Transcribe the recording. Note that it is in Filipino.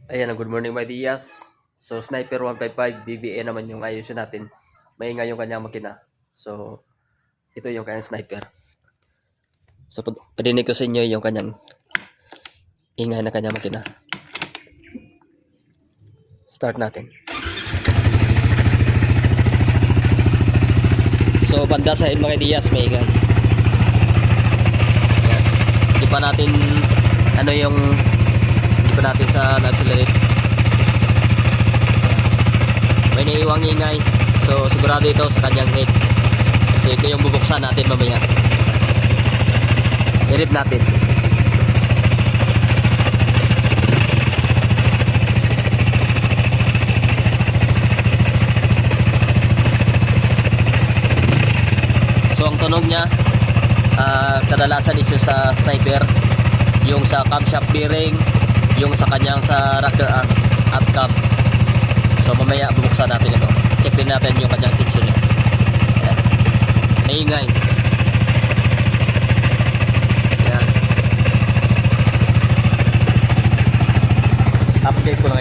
Ayan, good morning my Diaz. So, Sniper 155, BBA naman yung ayusin natin. Maingay yung kanyang makina. So, ito yung kanyang sniper. So, padinig ko sa inyo yung kanyang ingay na kanyang makina. Start natin. So, banda sa mga Diaz, may ingay. Ayan. Hindi pa natin, hindi pa natin sa accelerate. May naiiwang ingay. So sigurado ito sa kanyang head. So ito yung bubuksan natin mamaya. I-rip natin. So ang tunog niya kadalasan is yung sa sniper, yung sa camshaft bearing, yung sa kanyang sa rocker arm at cam. So mamaya bubuksan natin ito. Check din natin yung kanyang tension niya. Ayan. Maingay. Ayan. Update ko lang